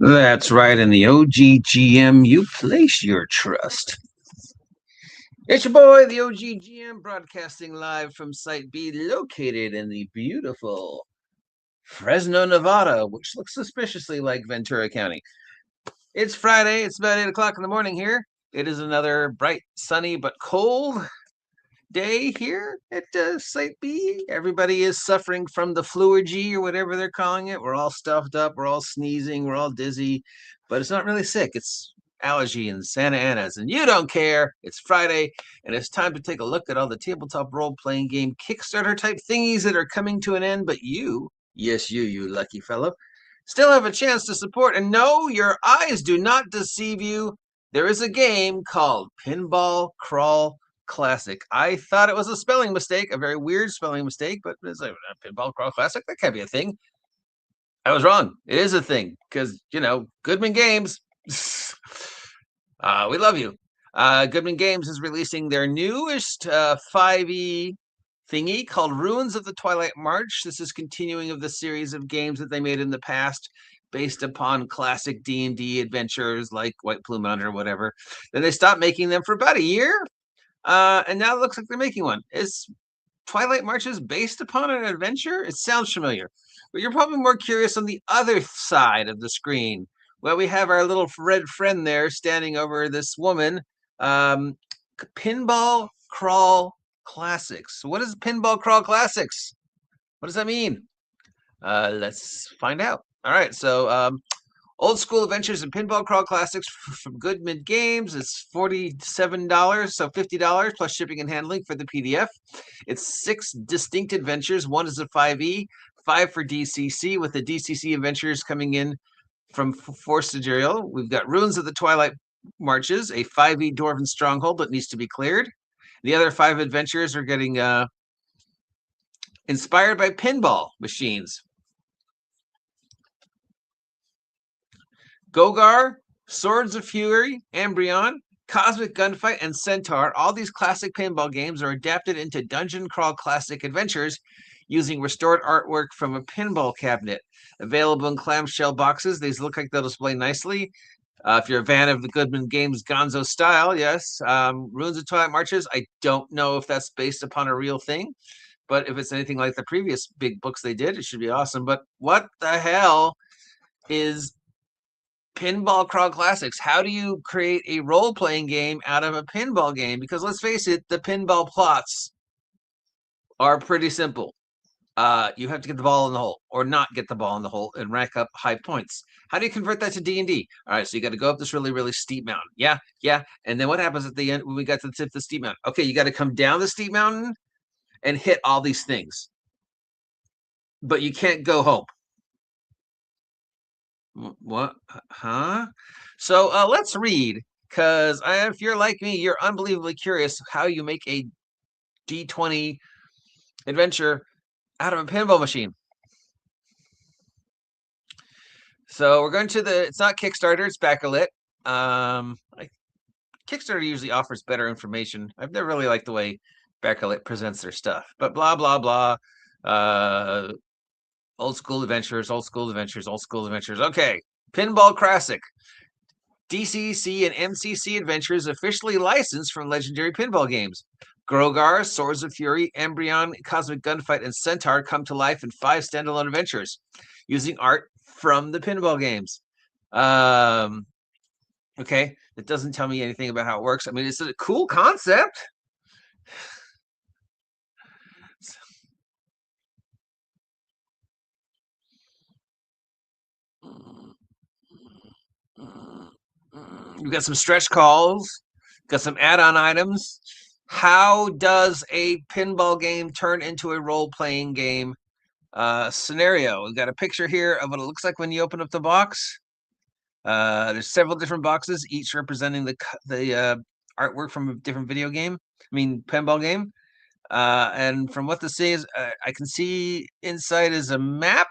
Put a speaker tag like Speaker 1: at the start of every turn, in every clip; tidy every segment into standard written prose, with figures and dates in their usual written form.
Speaker 1: That's right, in the OGGM, you place your trust. It's your boy, the OGGM, broadcasting live from Site B, located in the beautiful Fresno, Nevada, which looks suspiciously like Ventura County. It's Friday. It's about 8 o'clock in the morning here. It is another bright, sunny, but cold day here at Site B. Everybody is suffering from the fluergy or whatever they're calling it. We're all stuffed up. We're all sneezing. We're all dizzy, but it's not really sick. It's allergy and Santa Ana's, and you don't care. It's Friday, and it's time to take a look at all the tabletop role-playing game Kickstarter type thingies that are coming to an end. But you, yes, you lucky fellow, still have a chance to support. And no, your eyes do not deceive you. There is a game called Pinball Crawl Classic. I thought it was a spelling mistake, a very weird spelling mistake, but it's like a Pinball Crawl Classic. That can't be a thing. I was wrong. It is a thing because, Goodman Games, we love you. Goodman Games is releasing their newest 5e thingy called Ruins of the Twilight March. This is continuing of the series of games that they made in the past based upon classic D&D adventures like White Plume Mountain or whatever. Then they stopped making them for about a year. And now it looks like they're making one. Is Twilight Marches based upon an adventure? It sounds familiar. But you're probably more curious on the other side of the screen. Well, we have our little red friend there standing over this woman. Pinball Crawl Classics. What is Pinball Crawl Classics? What does that mean? Let's find out. All right, so Old School Adventures in Pinball Crawl Classics from Goodman Games. It's $47, so $50 plus shipping and handling for the PDF. It's 6 distinct adventures. One is a 5e, 5 for DCC, with the DCC adventures coming in from Forced Editorial. We've got Ruins of the Twilight Marches, a 5e Dwarven stronghold that needs to be cleared. The other 5 adventures are getting inspired by pinball machines. Gogar, Swords of Fury, Embryon, Cosmic Gunfight, and Centaur. All these classic pinball games are adapted into Dungeon Crawl Classic adventures using restored artwork from a pinball cabinet. Available in clamshell boxes. These look like they'll display nicely. If you're a fan of the Goodman Games Gonzo style, yes. Ruins of Twilight Marches, I don't know if that's based upon a real thing, but if it's anything like the previous big books they did, it should be awesome. But what the hell is Pinball Crawl Classics? How do you create a role-playing game out of a pinball game? Because let's face it, the pinball plots are pretty simple. You have to get the ball in the hole or not get the ball in the hole and rack up high points. How do you convert that to D&D? All right, so you got to go up this really, really steep mountain. Yeah. And then what happens at the end when we got to the tip of the steep mountain? Okay, you got to come down the steep mountain and hit all these things. But you can't go home. What? Huh? So let's read, because if you're like me, you're unbelievably curious how you make a D20 adventure out of a pinball machine. So we're going to it's not Kickstarter, it's Backlit. Kickstarter usually offers better information. I've never really liked the way Backlit presents their stuff, but blah, blah, blah. Old School Adventures. Okay, Pinball Classic. DCC and MCC Adventures officially licensed from Legendary Pinball Games. Grogar, Swords of Fury, Embryon, Cosmic Gunfight, and Centaur come to life in 5 standalone adventures using art from the pinball games. Okay, that doesn't tell me anything about how it works. I mean, it's a cool concept. We've got some stretch calls, got some add-on items. How does a pinball game turn into a role-playing game scenario? We've got a picture here of what it looks like when you open up the box. There's several different boxes, each representing the artwork from a different pinball game. And from what this says, I can see inside is a map,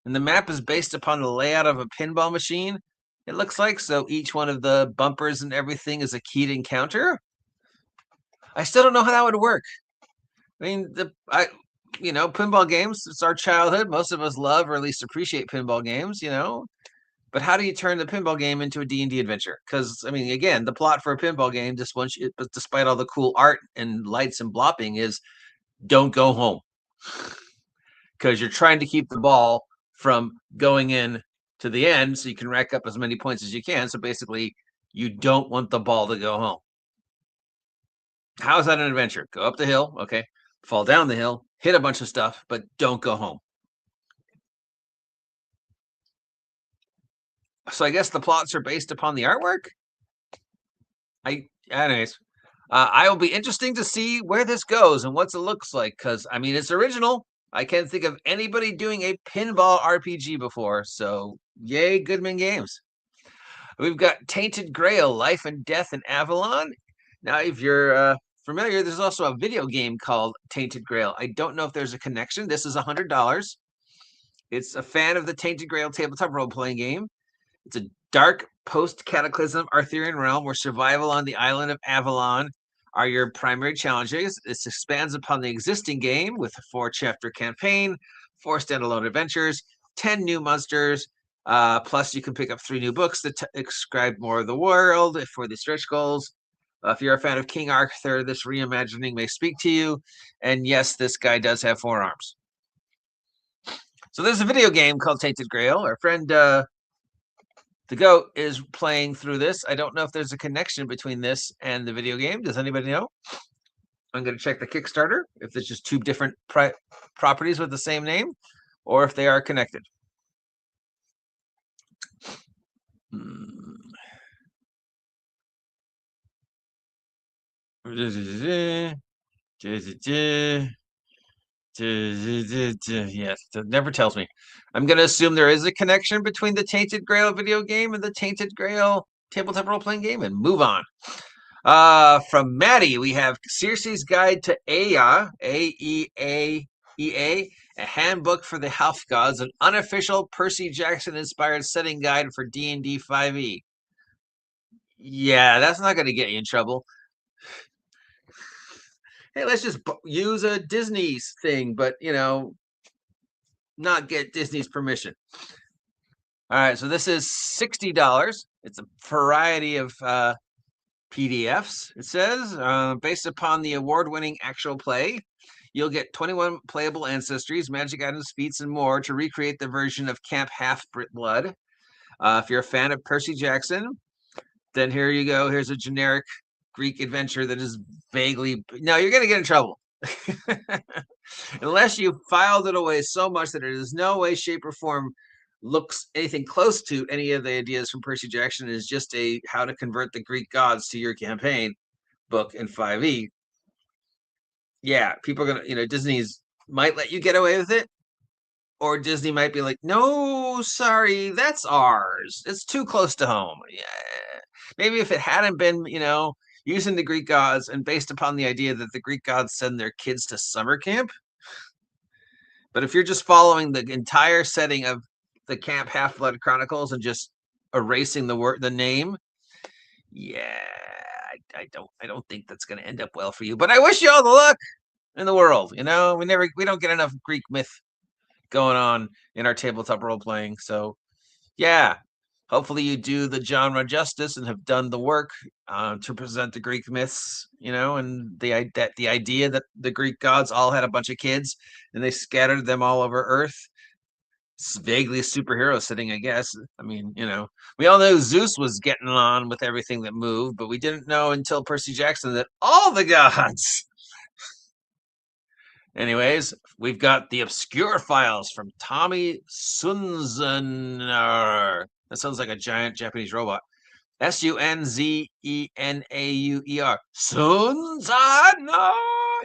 Speaker 1: and the map is based upon the layout of a pinball machine. It looks like, so each one of the bumpers and everything is a keyed encounter. I still don't know how that would work. I mean, pinball games, it's our childhood. Most of us love or at least appreciate pinball games, But how do you turn the pinball game into a D&D adventure? Because, I mean, again, the plot for a pinball game, despite all the cool art and lights and blopping, is don't go home. Because you're trying to keep the ball from going in to the end so you can rack up as many points as you can. So basically, you don't want the ball to go home. How is that an adventure? Go up the hill, okay, fall down the hill, hit a bunch of stuff, but don't go home. So I guess the plots are based upon the artwork. Anyways, I will be interesting to see where this goes and what it looks like, because I mean it's original. I can't think of anybody doing a pinball RPG before, so yay, Goodman Games. We've got Tainted Grail, Life and Death in Avalon. Now, if you're familiar, there's also a video game called Tainted Grail. I don't know if there's a connection. This is $100. It's a fan of the Tainted Grail tabletop role-playing game. It's a dark post-cataclysm Arthurian realm where survival on the island of Avalon are your primary challenges. This expands upon the existing game with a 4-chapter campaign, 4 standalone adventures, 10 new monsters, plus you can pick up 3 new books that describe more of the world for the stretch goals. If you're a fan of King Arthur, this reimagining may speak to you. And yes, this guy does have 4 arms. So there's a video game called Tainted Grail. Our friend the Goat is playing through this. I don't know if there's a connection between this and the video game. Does anybody know? I'm going to check the Kickstarter, if it's just 2 different properties with the same name, or if they are connected. Yes, it never tells me. I'm going to assume there is a connection between the Tainted Grail video game and the Tainted Grail tabletop role-playing game, and move on. From Maddie, we have Circe's Guide to Ea, A-E-A-E-A, a handbook for the health gods, an unofficial Percy Jackson-inspired setting guide for D&D 5e. Yeah, that's not going to get you in trouble. Hey, let's just use a Disney's thing, but, you know, not get Disney's permission. All right, so this is $60. It's a variety of PDFs, it says, based upon the award-winning actual play. You'll get 21 playable ancestries, magic items, feats, and more to recreate the version of Camp Half-Blood. If you're a fan of Percy Jackson, then here you go. Here's a generic Greek adventure that is vaguely... No, you're going to get in trouble. Unless you filed it away so much that it is no way, shape, or form looks anything close to any of the ideas from Percy Jackson. Is just a how to convert the Greek gods to your campaign book in 5e. Yeah, people are gonna, Disney's might let you get away with it, or Disney might be like, no, sorry, that's ours. It's too close to home. Yeah, maybe if it hadn't been, using the Greek gods and based upon the idea that the Greek gods send their kids to summer camp. But if you're just following the entire setting of the Camp Half-Blood Chronicles and just erasing the name, yeah, I don't think that's going to end up well for you. But I wish you all the luck in the world. We don't get enough Greek myth going on in our tabletop role playing. So yeah, hopefully you do the genre justice and have done the work to present the Greek myths, and the idea that the Greek gods all had a bunch of kids and they scattered them all over Earth. It's vaguely a superhero setting, I guess. I mean, we all know Zeus was getting on with everything that moved, but we didn't know until Percy Jackson that all the gods. Anyways, we've got the Obscure Files from Tommy Sunzaner. That sounds like a giant Japanese robot. Sunzenauer. Sunzaner.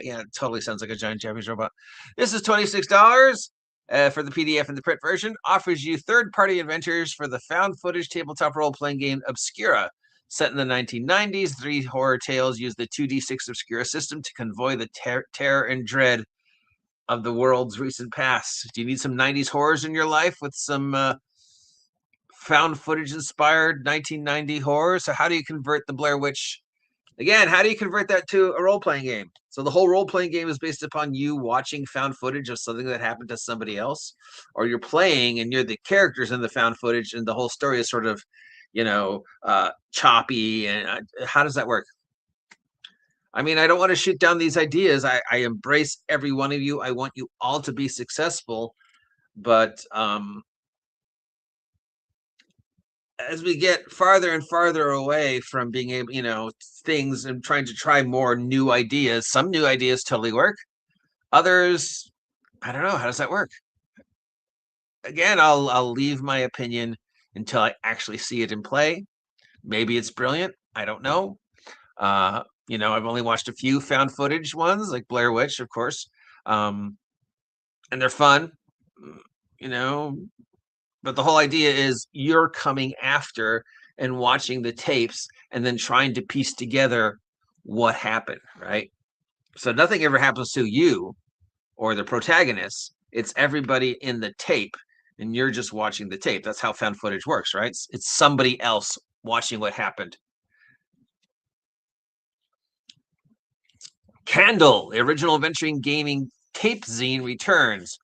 Speaker 1: Yeah, it totally sounds like a giant Japanese robot. This is $26 for the PDF and the print version. Offers you third-party adventures for the found footage tabletop role-playing game Obscura. Set in the 1990s, 3 horror tales use the 2d6 Obscura system to convoy the terror and dread of the world's recent past. Do you need some 90s horrors in your life with some found footage inspired 1990 horror? So how do you convert the Blair Witch Again, how do you convert that to a role-playing game? So the whole role-playing game is based upon you watching found footage of something that happened to somebody else, or you're playing and you're the characters in the found footage, and the whole story is sort of, choppy. And how does that work? I mean, I don't want to shoot down these ideas. I embrace every one of you. I want you all to be successful, but as we get farther and farther away from being able, things and trying to try more new ideas, some new ideas totally work. Others, I don't know. How does that work? Again, I'll leave my opinion until I actually see it in play. Maybe it's brilliant. I don't know. I've only watched a few found footage ones, like Blair Witch, of course, and they're fun. You know, But the whole idea is you're coming after and watching the tapes and then trying to piece together what happened, right? So nothing ever happens to you or the protagonist. It's everybody in the tape, and you're just watching the tape. That's how found footage works, right? It's somebody else watching what happened. Candle, the original adventuring gaming tape zine, returns.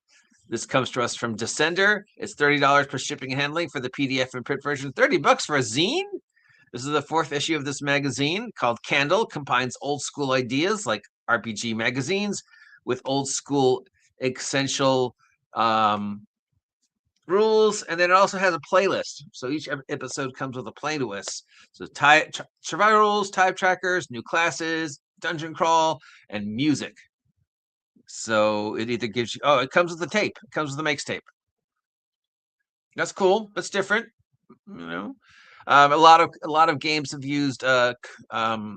Speaker 1: This comes to us from Descender. It's $30 plus shipping and handling for the PDF and print version. $30 for a zine? This is the 4th issue of this magazine called Candle. Combines old school ideas like RPG magazines with old school essential rules, and then it also has a playlist. So each episode comes with a playlist. So survival rules, type trackers, new classes, dungeon crawl, and music. So it either gives you, it comes with the tape. It comes with the makes tape. That's cool. That's different. A lot of games have used Spotify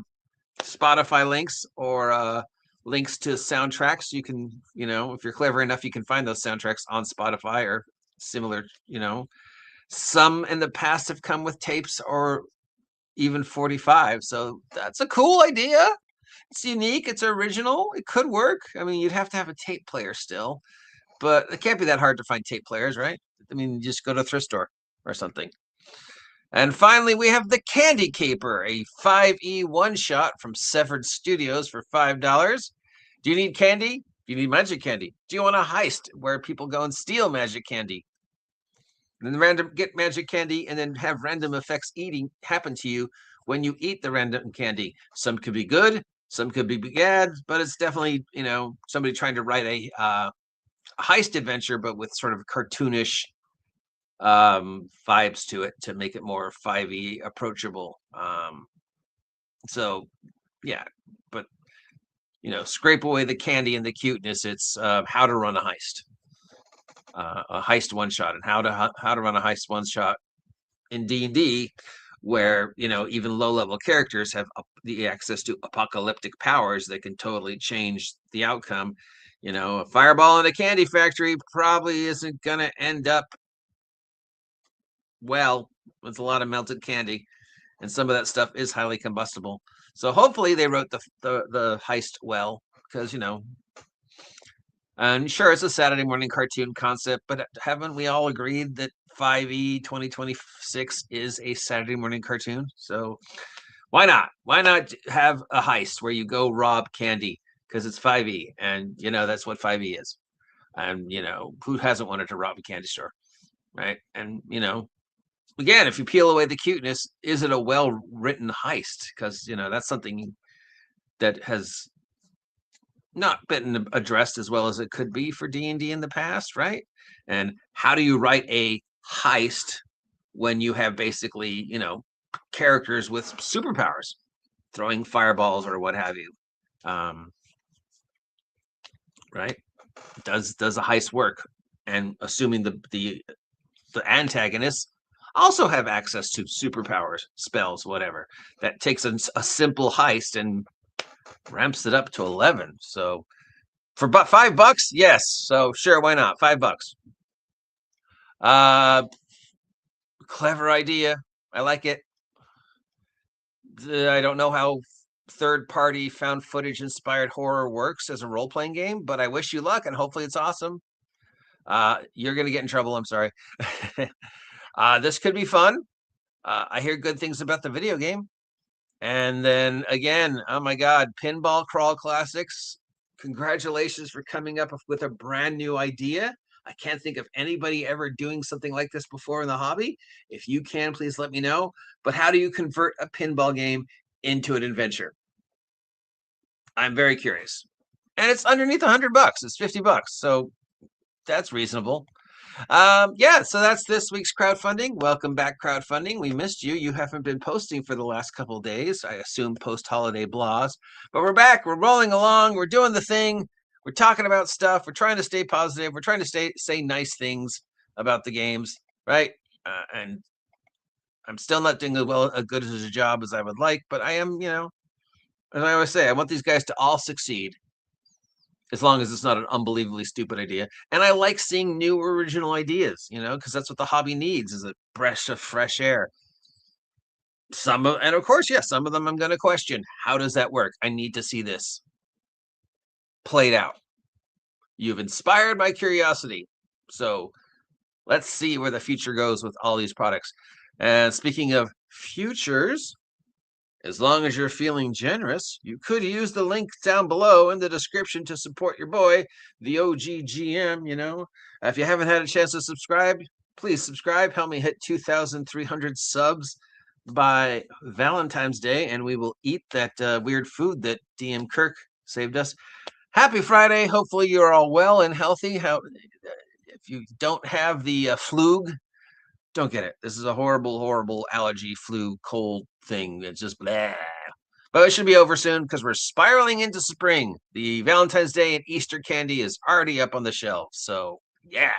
Speaker 1: links or links to soundtracks. You can, if you're clever enough, you can find those soundtracks on Spotify or similar. Some in the past have come with tapes or even 45. So that's a cool idea. It's unique. It's original. It could work. I mean, you'd have to have a tape player still, but it can't be that hard to find tape players, right? I mean, just go to a thrift store or something. And finally, we have the Candy Caper, a 5e one-shot from Severed Studios for $5. Do you need candy? Do you need magic candy? Do you want a heist where people go and steal magic candy? And then get magic candy and then have random effects happen to you when you eat the random candy. Some could be good, some could be bad, but it's definitely, somebody trying to write a heist adventure, but with sort of cartoonish vibes to it to make it more 5e approachable. So yeah, but scrape away the candy and the cuteness. It's how to run a heist one shot, and how to run a heist one shot in D&D, where even low level characters have the access to apocalyptic powers that can totally change the outcome. A fireball in a candy factory probably isn't gonna end up well with a lot of melted candy, and some of that stuff is highly combustible. So hopefully they wrote the heist well, because and sure, it's a Saturday morning cartoon concept, but haven't we all agreed that 5e 2026 is a Saturday morning cartoon? So why not have a heist where you go rob candy, because it's 5e, and that's what 5e is. And who hasn't wanted to rob a candy store, right? And again, if you peel away the cuteness, is it a well-written heist? Because that's something that has not been addressed as well as it could be for D&D in the past, right? And how do you write a heist when you have basically characters with superpowers, throwing fireballs or what have you? Right? Does a heist work? And assuming the antagonists also have access to superpowers, spells, whatever. That takes a simple heist and ramps it up to 11. So for $5, yes. So sure, why not? $5. Clever idea. I like it. I don't know how third-party found footage inspired horror works as a role-playing game, but I wish you luck, and hopefully it's awesome. You're gonna get in trouble. I'm sorry. This could be fun. I hear good things about the video game. And then again, oh my God, Pinball Crawl Classics. Congratulations for coming up with a brand new idea. I can't think of anybody ever doing something like this before in the hobby. If you can, please let me know. But how do you convert a pinball game into an adventure? I'm very curious. And it's underneath $100. It's $50. So that's reasonable. Yeah, so that's this week's crowdfunding. Welcome back, crowdfunding. We missed you. You haven't been posting for the last couple of days. I assume post-holiday blahs. But we're back. We're rolling along. We're doing the thing. We're talking about stuff. We're trying to stay positive. We're trying to say nice things about the games, right? And I'm still not doing as good as a job as I would like, but I am, as I always say, I want these guys to all succeed, as long as it's not an unbelievably stupid idea. And I like seeing new original ideas, because that's what the hobby needs, is a breath of fresh air. And of course, yes, some of them I'm going to question. How does that work? I need to see this played out. You've inspired my curiosity. So let's see where the future goes with all these products. And speaking of futures, as long as you're feeling generous, you could use the link down below in the description to support your boy, the OGGM. If you haven't had a chance to subscribe, please subscribe. Help me hit 2,300 subs by Valentine's Day, and we will eat that weird food that DM Kirk saved us. Happy Friday. Hopefully you're all well and healthy. If you don't have the flu, don't get it. This is a horrible, horrible allergy, flu, cold thing. It's just blah. But it should be over soon because we're spiraling into spring. The Valentine's Day and Easter candy is already up on the shelf. So, yeah.